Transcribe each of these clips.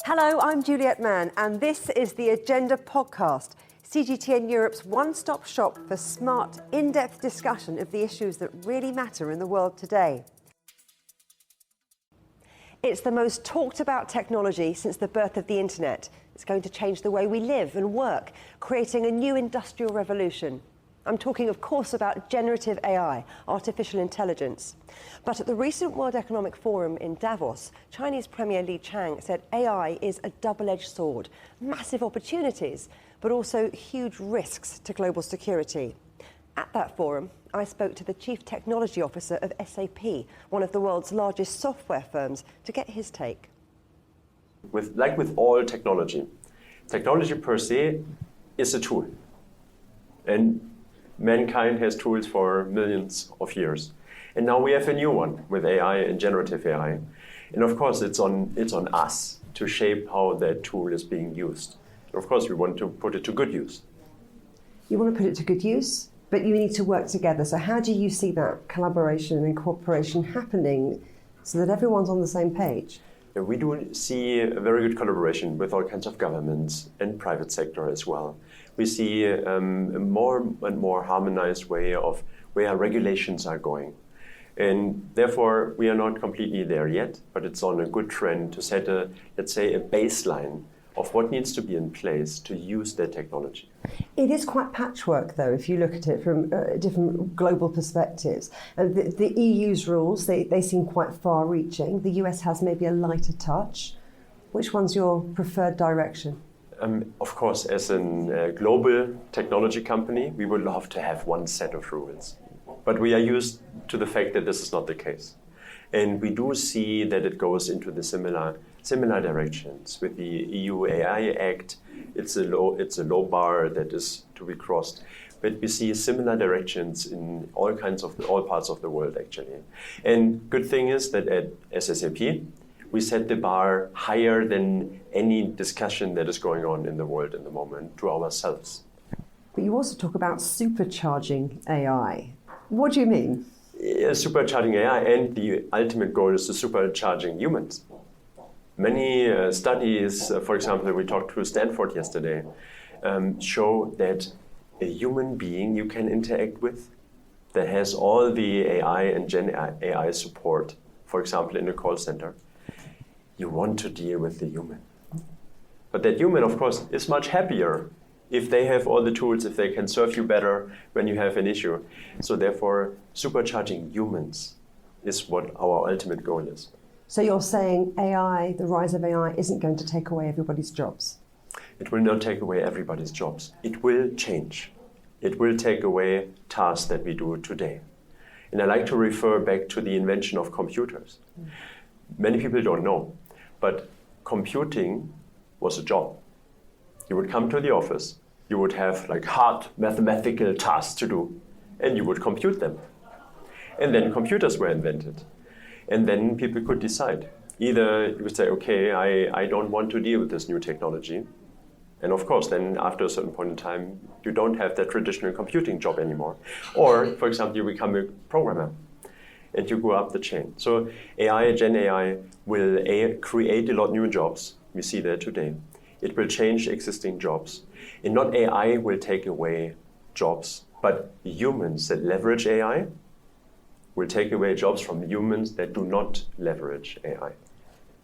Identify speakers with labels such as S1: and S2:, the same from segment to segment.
S1: Hello, I'm Juliet Mann, and this is the Agenda podcast, CGTN Europe's one-stop shop for smart, in-depth discussion of the issues that really matter in the world today. It's the most talked about technology since the birth of the internet. It's going to change the way we live and work, creating a new industrial revolution. I'm talking, of course, about generative AI, artificial intelligence. But at the recent World Economic Forum in Davos, Chinese Premier Li Qiang said AI is a double-edged sword, massive opportunities, but also huge risks to global security. At that forum, I spoke to the Chief Technology Officer of SAP, one of the world's largest software firms, to get his take.
S2: Like with all technology, technology per se is a tool. And mankind has tools for millions of years. And now we have a new one with AI and generative AI. And of course, it's on us to shape how that tool is being used. And of course, we want to put it to good use.
S1: You want to put it to good use, but you need to work together. So how do you see that collaboration and cooperation happening so that everyone's on the same page?
S2: We do see a very good collaboration with all kinds of governments and private sector as well. We see a more and more harmonized way of where regulations are going. And therefore, we are not completely there yet, but it's on a good trend to set let's say, a baseline of what needs to be in place to use that technology.
S1: It is quite patchwork, though, if you look at it from different global perspectives. The EU's rules, they seem quite far-reaching. The US has maybe a lighter touch. Which one's your preferred direction?
S2: Of course, as a global technology company, we would love to have one set of rules. But we are used to the fact that this is not the case. And we do see that it goes into the similar directions. With the EU AI Act, it's a low bar that is to be crossed. But we see similar directions in all parts of the world, actually. And good thing is that as SAP, we set the bar higher than any discussion that is going on in the world in the moment to ourselves.
S1: But you also talk about supercharging AI. What do you mean?
S2: Supercharging AI, and the ultimate goal is to supercharging humans. Many studies, for example, we talked to Stanford yesterday, show that a human being you can interact with that has all the AI and Gen AI support, for example, in a call center, you want to deal with the human. But that human, of course, is much happier if they have all the tools, if they can serve you better when you have an issue. So therefore, supercharging humans is what our ultimate goal is.
S1: So you're saying AI, the rise of AI, isn't going to take away everybody's jobs?
S2: It will not take away everybody's jobs. It will change. It will take away tasks that we do today. And I like to refer back to the invention of computers. Many people don't know, but computing was a job. You would come to the office, you would have hard mathematical tasks to do, and you would compute them. And then computers were invented. And then people could decide. Either you would say, okay, I don't want to deal with this new technology. And of course, then after a certain point in time, you don't have that traditional computing job anymore. Or, for example, you become a programmer and you go up the chain. So AI, Gen AI, will create a lot of new jobs. We see that today. It will change existing jobs. And not AI will take away jobs, but humans that leverage AI will take away jobs from humans that do not leverage AI.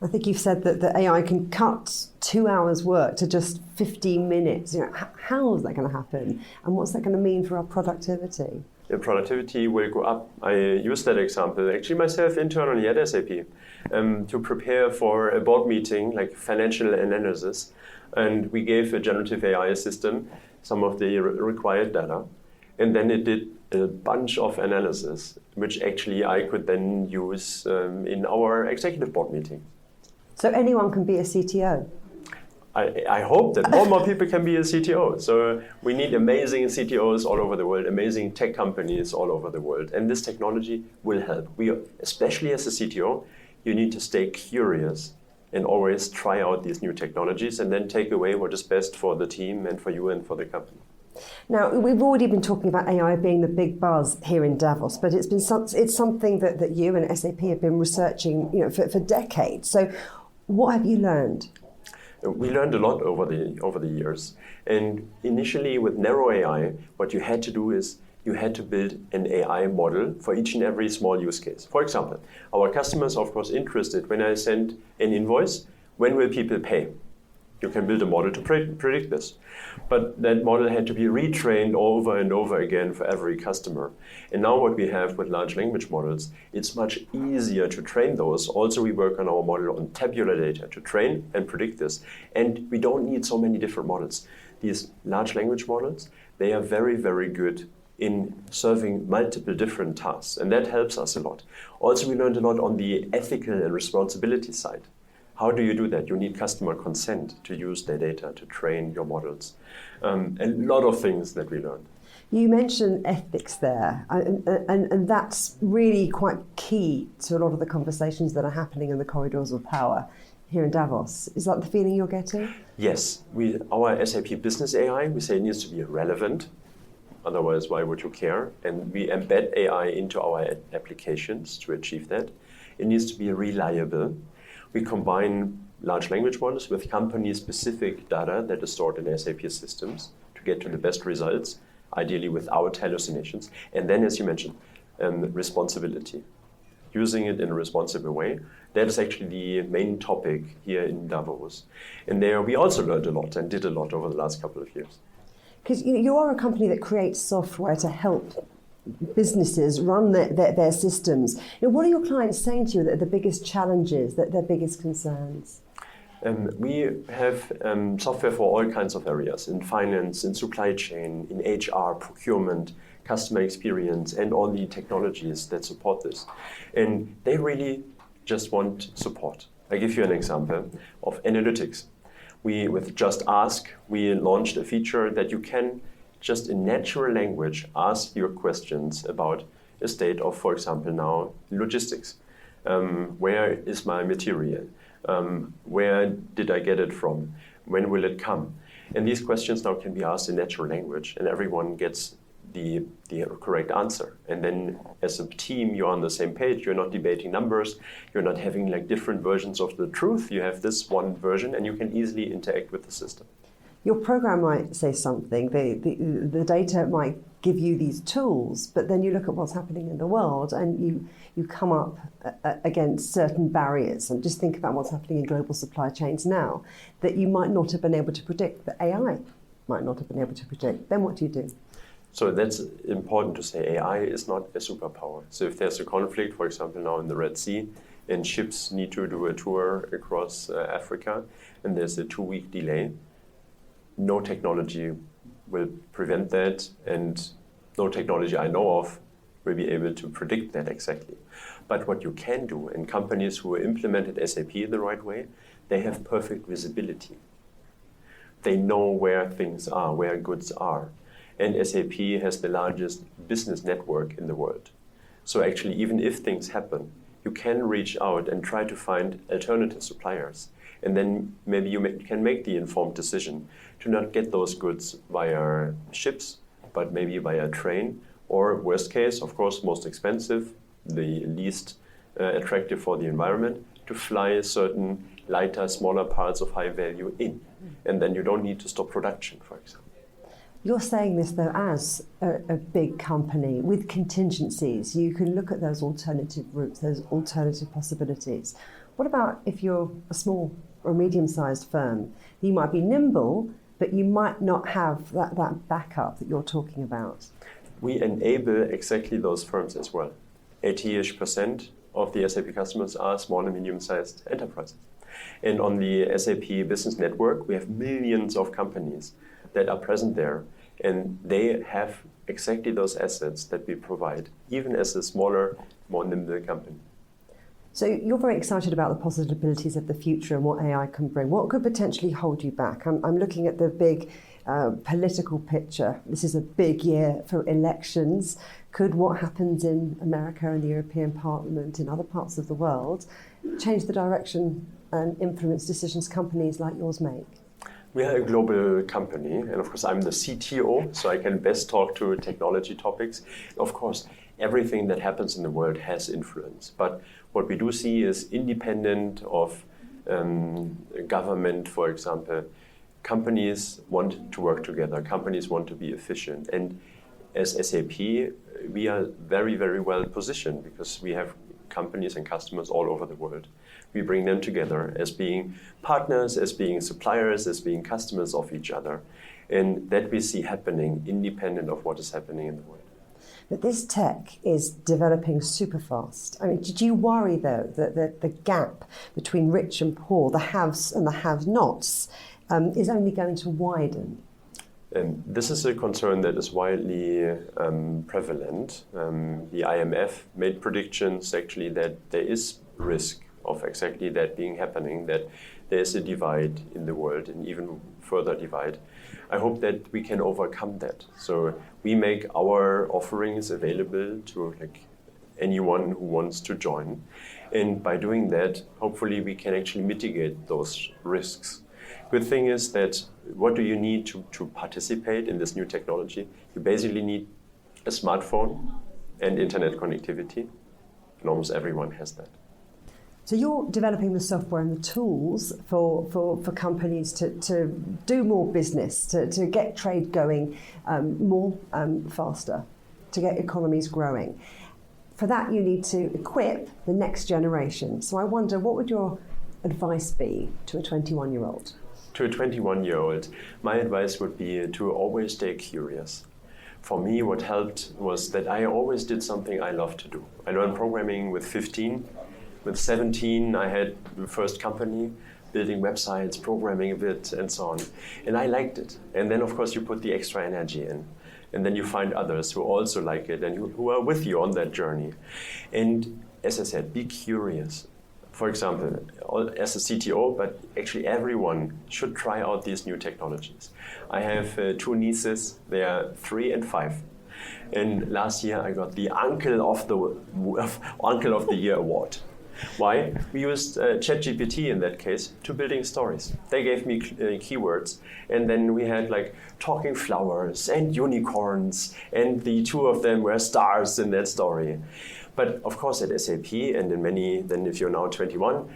S1: I think you've said that the AI can cut 2 hours work to just 15 minutes. How is that going to happen? And what's that going to mean for our productivity?
S2: The productivity will go up. I use that example, actually myself internally at SAP, to prepare for a board meeting, like financial analysis. And we gave a generative AI system some of the required data. And then it did a bunch of analysis, which actually I could then use in our executive board meeting.
S1: So anyone can be a CTO?
S2: I hope that more people can be a CTO. So we need amazing CTOs all over the world, amazing tech companies all over the world. And this technology will help. Especially as a CTO, you need to stay curious and always try out these new technologies and then take away what is best for the team and for you and for the company.
S1: Now, we've already been talking about AI being the big buzz here in Davos, but it's something that you and SAP have been researching, for decades. So what have you learned?
S2: We learned a lot over the years. And initially with narrow AI, what you had to do is you had to build an AI model for each and every small use case. For example, our customers are of course interested when I send an invoice, when will people pay? You can build a model to predict this. But that model had to be retrained over and over again for every customer. And now what we have with large language models, it's much easier to train those. Also, we work on our model on tabular data to train and predict this. And we don't need so many different models. These large language models, they are very, very good in serving multiple different tasks. And that helps us a lot. Also, we learned a lot on the ethical and responsibility side. How do you do that? You need customer consent to use their data to train your models. A lot of things that we learned.
S1: You mentioned ethics there, and that's really quite key to a lot of the conversations that are happening in the corridors of power here in Davos. Is that the feeling you're getting?
S2: Yes. Our SAP Business AI, we say it needs to be relevant. Otherwise, why would you care? And we embed AI into our applications to achieve that. It needs to be reliable. We combine large language models with company-specific data that is stored in SAP systems to get to the best results, ideally without hallucinations. And then, as you mentioned, responsibility. Using it in a responsible way. That is actually the main topic here in Davos. And there we also learned a lot and did a lot over the last couple of years.
S1: Because you are a company that creates software to help businesses run their systems. What are your clients saying to you that are the biggest challenges, that their biggest concerns?
S2: We have software for all kinds of areas, in finance, in supply chain, in HR, procurement, customer experience, and all the technologies that support this. And they really just want support. I give you an example of analytics. With Just Ask, we launched a feature that you can just in natural language, ask your questions about a state of, for example, now logistics. Where is my material? Where did I get it from? When will it come? And these questions now can be asked in natural language, and everyone gets the correct answer. And then as a team, you're on the same page. You're not debating numbers. You're not having like different versions of the truth. You have this one version, and you can easily interact with the system.
S1: Your program might say something, the data might give you these tools, but then you look at what's happening in the world and you come up against certain barriers. And just think about what's happening in global supply chains now that you might not have been able to predict, that AI might not have been able to predict. Then what do you do?
S2: So that's important to say. AI is not a superpower. So if there's a conflict, for example, now in the Red Sea, and ships need to do a tour across Africa, and there's a 2-week delay, no technology will prevent that, and no technology I know of will be able to predict that exactly. But what you can do, and companies who implemented SAP the right way, they have perfect visibility. They know where things are, where goods are. And SAP has the largest business network in the world. So actually, even if things happen, you can reach out and try to find alternative suppliers. And then maybe you can make the informed decision to not get those goods via ships, but maybe via train, or worst case, of course, most expensive, the least attractive for the environment, to fly certain lighter, smaller parts of high value in. And then you don't need to stop production, for example.
S1: You're saying this, though, as a big company with contingencies. You can look at those alternative routes, those alternative possibilities. What about if you're a small or medium-sized firm? You might be nimble, but you might not have that backup that you're talking about.
S2: We enable exactly those firms as well. 80-ish% of the SAP customers are small and medium-sized enterprises. And on the SAP Business Network, we have millions of companies that are present there, and they have exactly those assets that we provide, even as a smaller, more nimble company.
S1: So you're very excited about the possibilities of the future and what AI can bring. What could potentially hold you back? I'm looking at the big political picture. This is a big year for elections. Could what happens in America and the European Parliament, in other parts of the world, change the direction and influence decisions companies like yours make?
S2: We are a global company, and of course I'm the CTO, so I can best talk to technology topics. Of course, everything that happens in the world has influence, but what we do see is independent of government, for example. Companies want to work together. Companies want to be efficient. And as SAP, we are very, very well positioned because we have companies and customers all over the world. We bring them together as being partners, as being suppliers, as being customers of each other. And that we see happening independent of what is happening in the world.
S1: But this tech is developing super fast. I mean, did you worry, though, that the gap between rich and poor, the haves and the have-nots, is only going to widen?
S2: This is a concern that is widely prevalent. The IMF made predictions actually that there is risk of exactly that being happening, that there is a divide in the world, and even further divide. I hope that we can overcome that. So we make our offerings available to anyone who wants to join. And by doing that, hopefully we can actually mitigate those risks. Good thing is that what do you need to participate in this new technology? You basically need a smartphone and internet connectivity, and almost everyone has that.
S1: So you're developing the software and the tools for companies to do more business, to get trade going more faster, to get economies growing. For that, you need to equip the next generation. So I wonder, what would your advice be to a 21-year-old?
S2: To a 21-year-old, my advice would be to always stay curious. For me, what helped was that I always did something I loved to do. I learned programming with 15. With 17, I had the first company, building websites, programming a bit, and so on. And I liked it. And then, of course, you put the extra energy in. And then you find others who also like it and who are with you on that journey. And as I said, be curious. For example, as a CTO, but actually everyone should try out these new technologies. I have 2 nieces, they are 3 and 5. And last year I got the Uncle of the Year award. Why? We used ChatGPT in that case to building stories. They gave me keywords, and then we had talking flowers and unicorns, and the 2 of them were stars in that story. But of course at SAP and in many, then if you're now 21,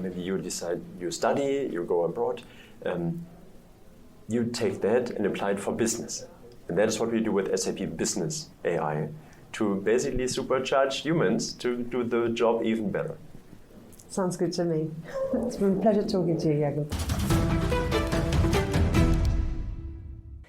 S2: maybe you decide you study, you go abroad, you take that and apply it for business. And that is what we do with SAP Business AI, to basically supercharge humans to do the job even better.
S1: Sounds good to me. It's been a pleasure talking to you, Jürgen.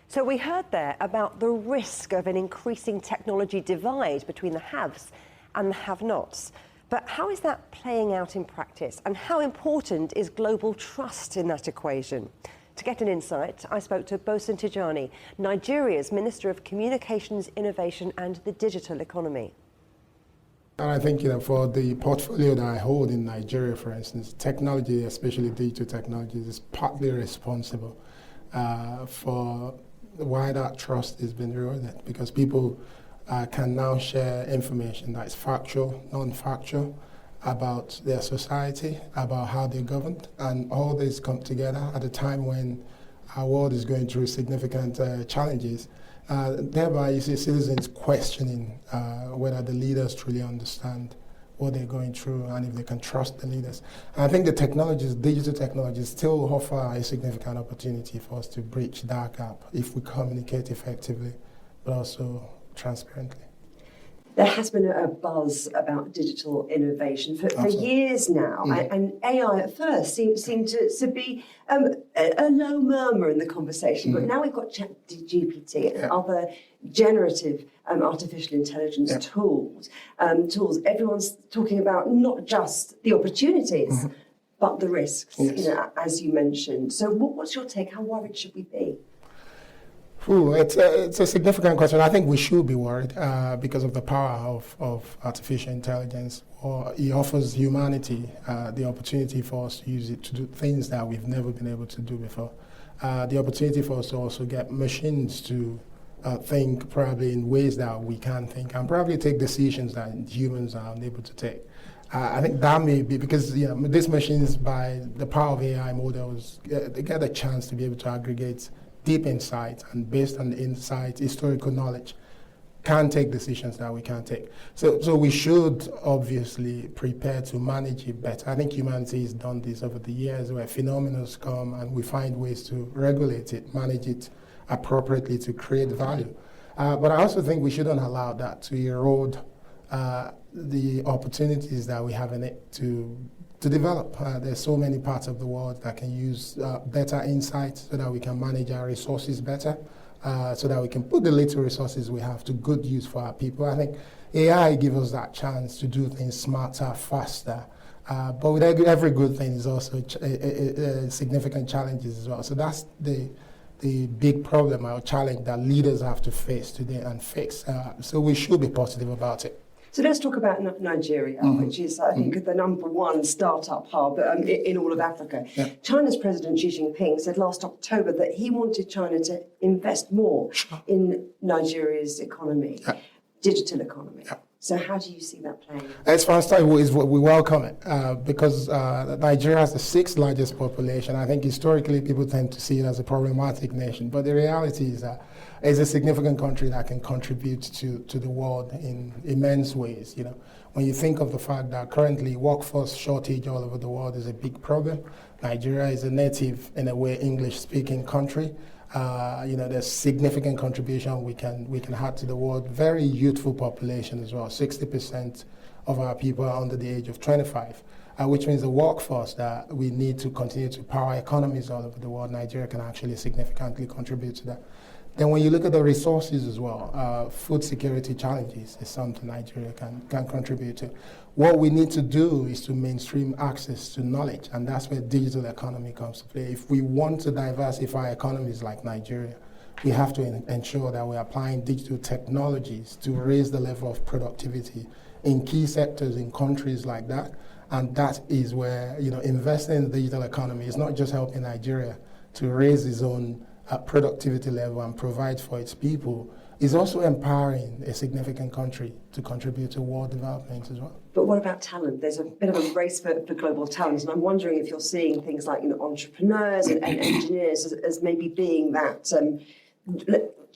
S1: So we heard there about the risk of an increasing technology divide between the haves and the have-nots. But how is that playing out in practice? And how important is global trust in that equation? To get an insight, I spoke to Bosun Tijani, Nigeria's Minister of Communications, Innovation and the Digital Economy.
S3: And I think, for the portfolio that I hold in Nigeria, for instance, technology, especially digital technologies, is partly responsible for why that trust has been eroded, because people can now share information that is factual, non-factual, about their society, about how they're governed, and all this come together at a time when our world is going through significant challenges. Thereby, you see citizens questioning whether the leaders truly understand what they're going through and if they can trust the leaders. And I think the technologies, digital technologies, still offer a significant opportunity for us to bridge that gap if we communicate effectively, but also transparently.
S1: There has been a buzz about digital innovation for years now, and AI at first seemed to be a low murmur in the conversation, but now we've got ChatGPT and other generative artificial intelligence tools. Everyone's talking about not just the opportunities, but the risks, as you mentioned. So what's your take? How worried should we be?
S3: It's a significant question. I think we should be worried because of the power of artificial intelligence. Or it offers humanity the opportunity for us to use it to do things that we've never been able to do before. The opportunity for us to also get machines to think probably in ways that we can't think, and probably take decisions that humans are unable to take. I think that may be because these machines, by the power of AI models, they get a chance to be able to aggregate deep insight, and based on the insight, historical knowledge, can take decisions that we can't take. So we should obviously prepare to manage it better. I think humanity has done this over the years where phenomena come and we find ways to regulate it, manage it appropriately to create value. But I also think we shouldn't allow that to erode the opportunities that we have in it to develop. There's so many parts of the world that can use better insights so that we can manage our resources better, so that we can put the little resources we have to good use for our people. I think AI gives us that chance to do things smarter, faster. But with every good thing is also significant challenges as well. So that's the big problem or challenge that leaders have to face today and fix. So we should be positive about it.
S1: So let's talk about Nigeria, which is, I think, the #1 startup hub in all of Africa.
S3: Yeah.
S1: China's President Xi Jinping said last October that he wanted China to invest more in Nigeria's economy, digital economy.
S3: Yeah.
S1: So how do you see that playing out?
S3: As far as we welcome it because Nigeria has the 6th largest population. I think historically people tend to see it as a problematic nation, but the reality is that it's a significant country that can contribute to the world in immense ways. You know, when you think of the fact that currently workforce shortage all over the world is a big problem. Nigeria is a native, in a way, English-speaking country. There's significant contribution we can add to the world. Very youthful population as well. 60% of our people are under the age of 25, which means the workforce that we need to continue to power economies all over the world. Nigeria can actually significantly contribute to that. Then when you look at the resources as well, food security challenges is something Nigeria can contribute to. What we need to do is to mainstream access to knowledge, and that's where digital economy comes to play. If we want to diversify economies like Nigeria, we have to ensure that we're applying digital technologies to raise the level of productivity in key sectors in countries like that. And that is where, investing in the digital economy is not just helping Nigeria to raise its own productivity level and provide for its people, is also empowering a significant country to contribute to world development as well.
S1: But what about talent? There's a bit of a race for global talent, and I'm wondering if you're seeing things like entrepreneurs and engineers as maybe being that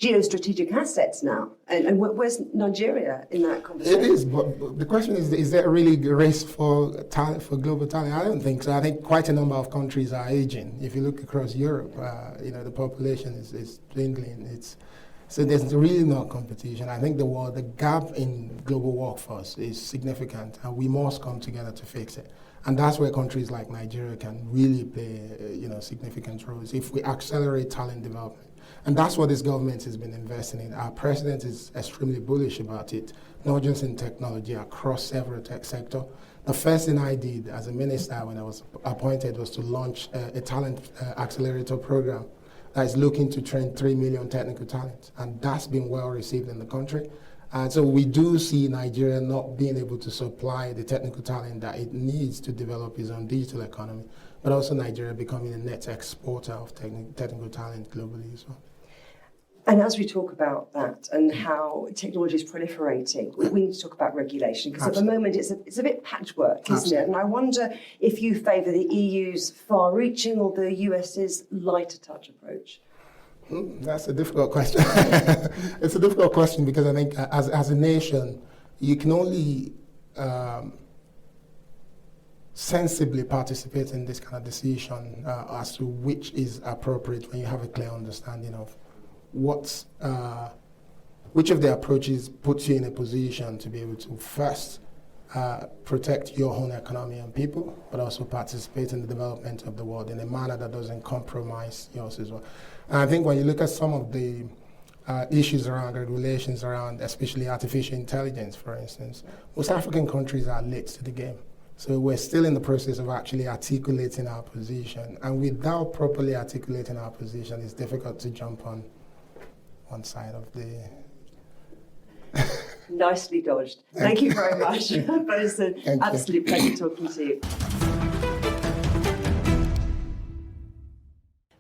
S1: geostrategic assets now. And where's Nigeria in that conversation?
S3: It is, but the question is there really a race for talent, for global talent? I don't think so. I think quite a number of countries are aging. If you look across Europe, the population is dwindling. So there's really no competition. I think the gap in global workforce is significant, and we must come together to fix it. And that's where countries like Nigeria can really play, significant roles if we accelerate talent development. And that's what this government has been investing in. Our president is extremely bullish about it, not just in technology, across several tech sectors. The first thing I did as a minister when I was appointed was to launch a talent accelerator program that is looking to train 3 million technical talents. And that's been well received in the country. And so we do see Nigeria not being able to supply the technical talent that it needs to develop its own digital economy, but also Nigeria becoming a net exporter of technical talent globally as well.
S1: And as we talk about that and how technology is proliferating, we need to talk about regulation, because at the moment it's a bit patchwork, isn't it? And I wonder if you favour the EU's far-reaching or the US's lighter touch approach.
S3: That's a difficult question. It's a difficult question because I think as a nation, you can only sensibly participate in this kind of decision as to which is appropriate when you have a clear understanding of which of the approaches puts you in a position to be able to first protect your own economy and people, but also participate in the development of the world in a manner that doesn't compromise yours as well. And I think when you look at some of the issues around regulations around especially artificial intelligence, for instance, most African countries are late to the game. So we're still in the process of actually articulating our position. And without properly articulating our position, it's difficult to jump on one side of the...
S1: Nicely dodged. Thank you very much. Bosun, absolute pleasure talking to you.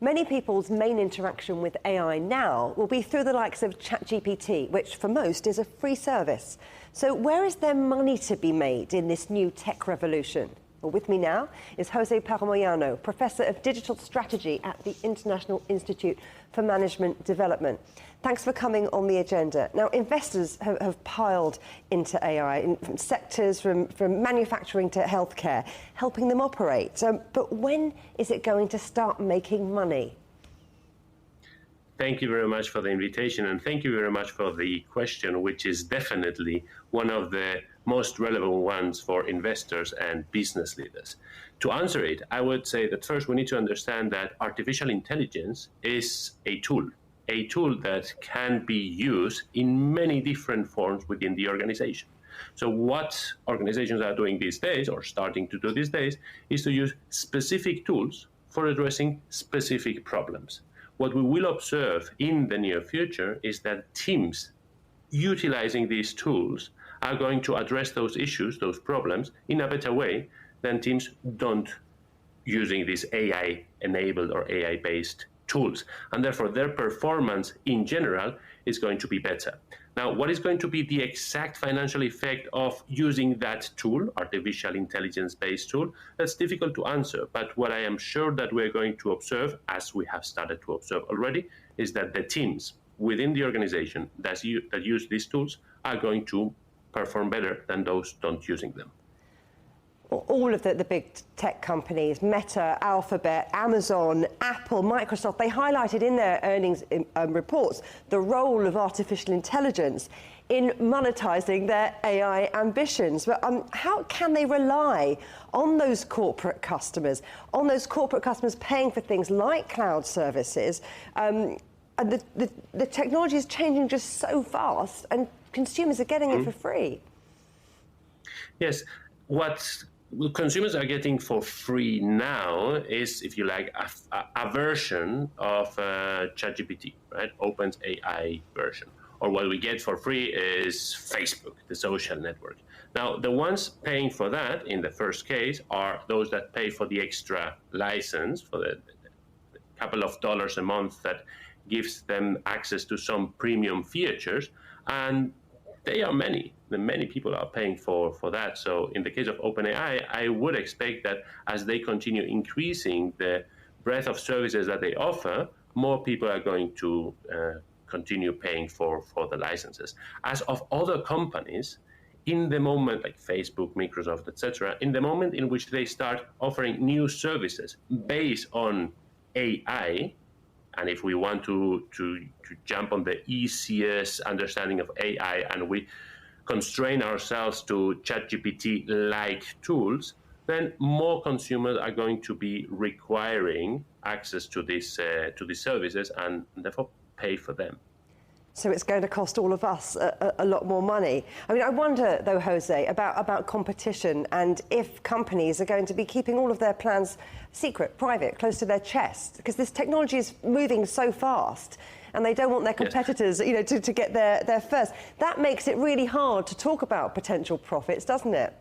S1: Many people's main interaction with AI now will be through the likes of ChatGPT, which for most is a free service. So where is there money to be made in this new tech revolution? Well, with me now is José Parra-Moyano, Professor of Digital Strategy at the International Institute for Management Development. Thanks for coming on the agenda. Now, investors have piled into AI from sectors from manufacturing to healthcare, helping them operate. But when is it going to start making money?
S4: Thank you very much for the invitation, and thank you very much for the question, which is definitely one of the most relevant ones for investors and business leaders. To answer it, I would say that first we need to understand that artificial intelligence is a tool that can be used in many different forms within the organization. So what organizations are doing these days, or starting to do these days, is to use specific tools for addressing specific problems. What we will observe in the near future is that teams utilizing these tools are going to address those issues, those problems, in a better way than teams don't using these AI-enabled or AI-based tools. And therefore, their performance in general is going to be better. Now, what is going to be the exact financial effect of using that tool, artificial intelligence-based tool? That's difficult to answer. But what I am sure that we're going to observe, as we have started to observe already, is that the teams within the organization that use these tools are going to perform better than those don't using them.
S1: All of the big tech companies, Meta, Alphabet, Amazon, Apple, Microsoft, they highlighted in their earnings reports the role of artificial intelligence in monetizing their AI ambitions. But how can they rely on those corporate customers paying for things like cloud services? And the technology is changing just so fast, and consumers are getting it for free.
S4: Yes, what consumers are getting for free now is, if you like, a version of ChatGPT, right? OpenAI version. Or what we get for free is Facebook, the social network. Now, the ones paying for that in the first case are those that pay for the extra license, for the couple of dollars a month that gives them access to some premium features. And they are many. Many people are paying for that. So in the case of OpenAI, I would expect that as they continue increasing the breadth of services that they offer, more people are going to continue paying for the licenses. As of other companies, in the moment, like Facebook, Microsoft, etc., in the moment in which they start offering new services based on AI, and if we want to jump on the easiest understanding of AI and we constrain ourselves to ChatGPT-like tools, then more consumers are going to be requiring access to these services and therefore pay for them.
S1: So it's going to cost all of us a lot more money. I mean, I wonder, though, Jose, about competition and if companies are going to be keeping all of their plans secret, private, close to their chest, because this technology is moving so fast and they don't want their competitors, to get there first. That makes it really hard to talk about potential profits, doesn't it?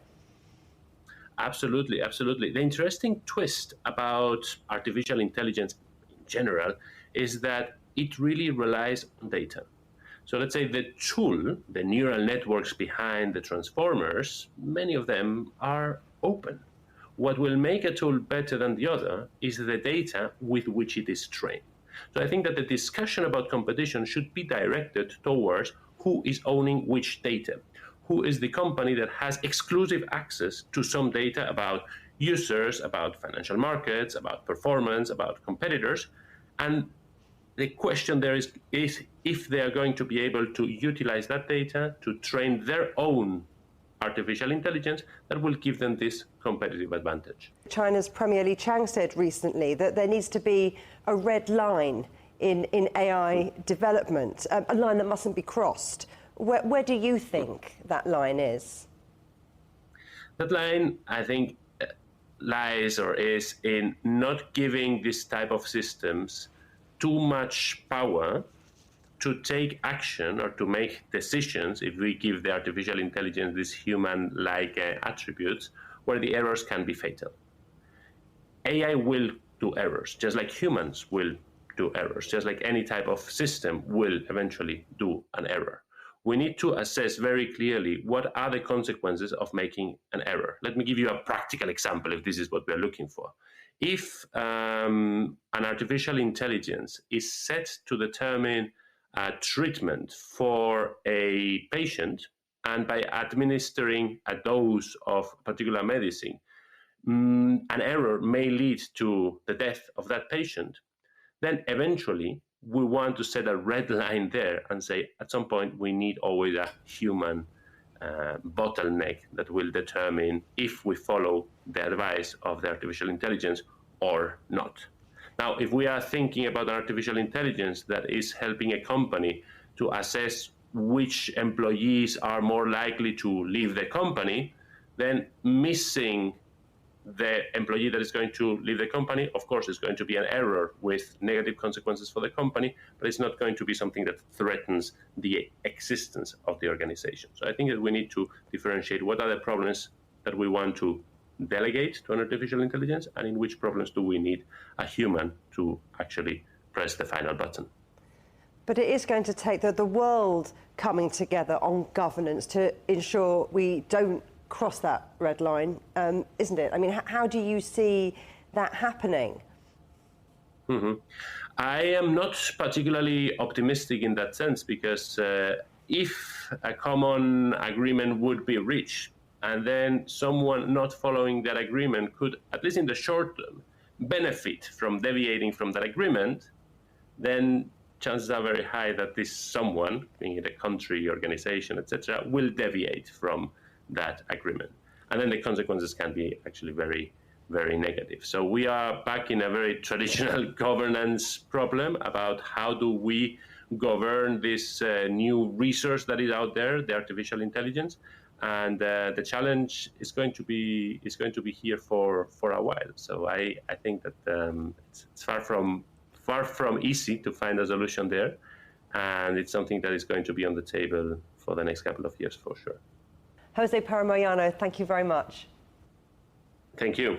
S4: Absolutely, absolutely. The interesting twist about artificial intelligence in general is that it really relies on data. So let's say the tool, the neural networks behind the transformers, many of them are open. What will make a tool better than the other is the data with which it is trained. So I think that the discussion about competition should be directed towards who is owning which data. Who is the company that has exclusive access to some data about users, about financial markets, about performance, about competitors, and the question there is if they are going to be able to utilize that data to train their own artificial intelligence that will give them this competitive advantage.
S1: China's Premier Li Qiang said recently that there needs to be a red line in AI development, a line that mustn't be crossed. Where do you think that line is?
S4: That line, I think, lies or is in not giving this type of systems too much power to take action or to make decisions if we give the artificial intelligence these human-like attributes where the errors can be fatal. AI will do errors, just like humans will do errors, just like any type of system will eventually do an error. we need to assess very clearly what are the consequences of making an error. Let me give you a practical example if this is what we're looking for. If an artificial intelligence is set to determine a treatment for a patient, and by administering a dose of particular medicine, an error may lead to the death of that patient, then eventually we want to set a red line there and say at some point we need always a human bottleneck that will determine if we follow the advice of the artificial intelligence or not. Now, if we are thinking about an artificial intelligence that is helping a company to assess which employees are more likely to leave the company, then missing the employee that is going to leave the company, of course, is going to be an error with negative consequences for the company, but it's not going to be something that threatens the existence of the organization. So I think that we need to differentiate what are the problems that we want to delegate to an artificial intelligence, and in which problems do we need a human to actually press the final button.
S1: But it is going to take the world coming together on governance to ensure we don't cross that red line, isn't it? I mean, how do you see that happening?
S4: Mm-hmm. I am not particularly optimistic in that sense, because if a common agreement would be reached, and then someone not following that agreement could, at least in the short term, benefit from deviating from that agreement, then chances are very high that this someone, being it a country, organization, etc., will deviate from that agreement. And then the consequences can be actually very, very negative. So we are back in a very traditional governance problem about how do we govern this new resource that is out there, the artificial intelligence. And the challenge is going to be here for a while. So I think that it's far from easy to find a solution there, and it's something that is going to be on the table for the next couple of years for sure.
S1: José Parra-Moyano, thank you very much.
S4: Thank you.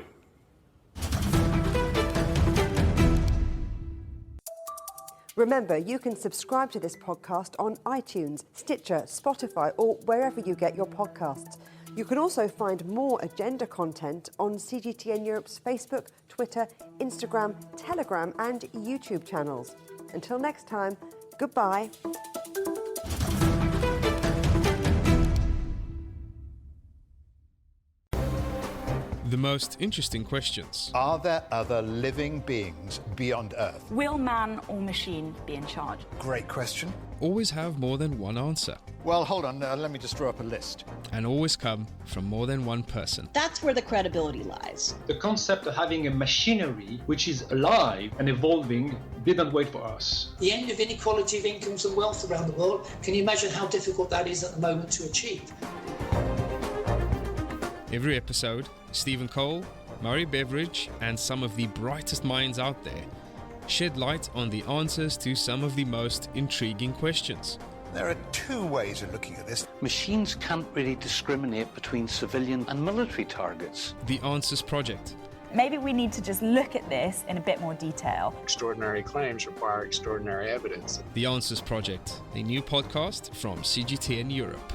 S1: Remember, you can subscribe to this podcast on iTunes, Stitcher, Spotify, or wherever you get your podcasts. You can also find more agenda content on CGTN Europe's Facebook, Twitter, Instagram, Telegram, and YouTube channels. Until next time, goodbye.
S5: The most interesting questions.
S6: Are there other living beings beyond Earth?
S7: Will man or machine be in charge?
S6: Great question.
S5: Always have more than one answer.
S6: Well, hold on, let me just draw up a list.
S5: And always come from more than one person.
S8: That's where the credibility lies.
S9: The concept of having a machinery which is alive and evolving didn't wait for us.
S10: The end of inequality of incomes and wealth around the world, can you imagine how difficult that is at the moment to achieve?
S5: Every episode, Stephen Cole, Murray Beveridge, and some of the brightest minds out there shed light on the answers to some of the most intriguing questions.
S6: There are two ways of looking at this.
S11: Machines can't really discriminate between civilian and military targets.
S5: The Answers Project.
S7: Maybe we need to just look at this in a bit more detail.
S12: Extraordinary claims require extraordinary evidence.
S5: The Answers Project, a new podcast from CGTN Europe.